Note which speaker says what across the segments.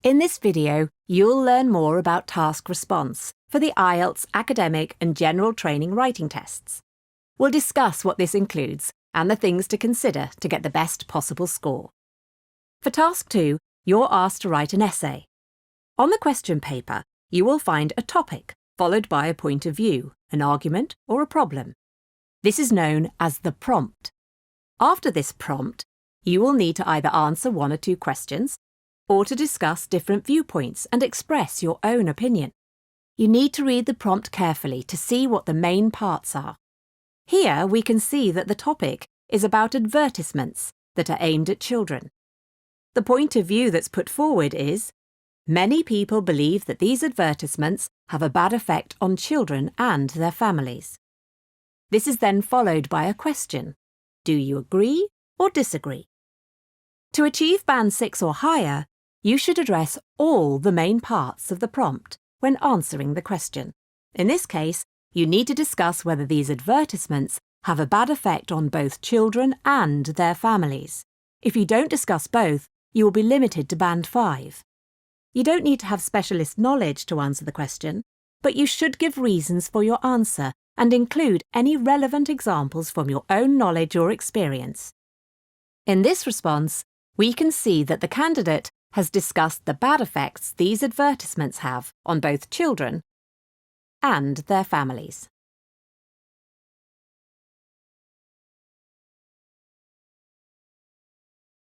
Speaker 1: In this video, you'll learn more about task response for the IELTS Academic and General Training Writing Tests. We'll discuss what this includes and the things to consider to get the best possible score. For Task 2, you're asked to write an essay. On the question paper, you will find a topic followed by a point of view, an argument or a problem. This is known as the prompt. After this prompt, you will need to either answer one or two questions or to discuss different viewpoints and express your own opinion. You need to read the prompt carefully to see what the main parts are. Here we can see that the topic is about advertisements that are aimed at children. The point of view that's put forward is, many people believe that these advertisements have a bad effect on children and their families. This is then followed by a question. Do you agree or disagree? To achieve Band 6 or higher, you should address all the main parts of the prompt when answering the question. In this case, you need to discuss whether these advertisements have a bad effect on both children and their families. If you don't discuss both, you will be limited to Band 5. You don't need to have specialist knowledge to answer the question, but you should give reasons for your answer and include any relevant examples from your own knowledge or experience. In this response, we can see that the candidate has discussed the bad effects these advertisements have on both children and their families.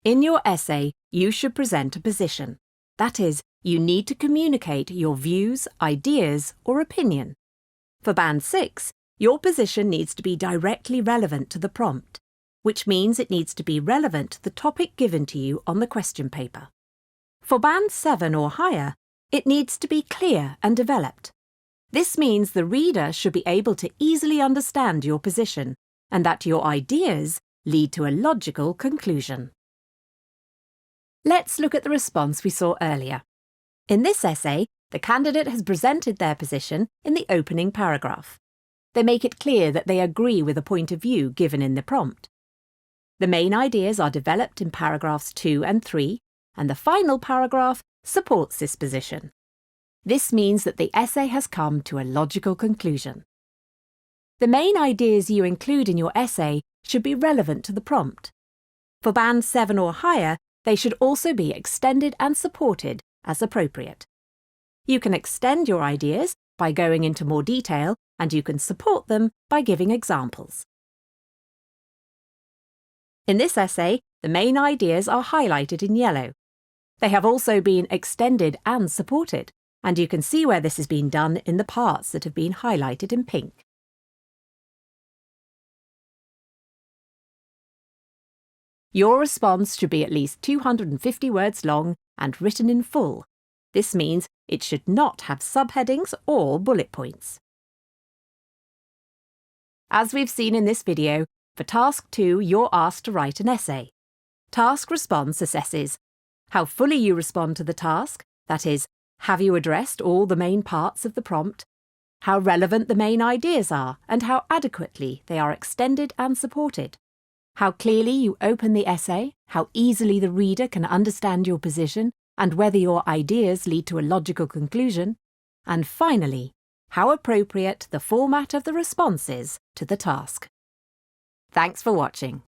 Speaker 1: In your essay, you should present a position. That is, you need to communicate your views, ideas, or opinion. For Band 6, your position needs to be directly relevant to the prompt, which means it needs to be relevant to the topic given to you on the question paper. For Band 7 or higher, it needs to be clear and developed. This means the reader should be able to easily understand your position and that your ideas lead to a logical conclusion. Let's look at the response we saw earlier. In this essay, the candidate has presented their position in the opening paragraph. They make it clear that they agree with a point of view given in the prompt. The main ideas are developed in paragraphs 2 and 3, and the final paragraph supports this position. This means that the essay has come to a logical conclusion. The main ideas you include in your essay should be relevant to the prompt. For Band 7 or higher, they should also be extended and supported as appropriate. You can extend your ideas by going into more detail, and you can support them by giving examples. In this essay, the main ideas are highlighted in yellow. They have also been extended and supported, and you can see where this has been done in the parts that have been highlighted in pink. Your response should be at least 250 words long and written in full. This means it should not have subheadings or bullet points. As we've seen in this video, for Task 2, you're asked to write an essay. Task response assesses how fully you respond to the task, that is, have you addressed all the main parts of the prompt, how relevant the main ideas are and how adequately they are extended and supported, how clearly you open the essay, how easily the reader can understand your position and whether your ideas lead to a logical conclusion, and finally, how appropriate the format of the response is to the task. Thanks for watching.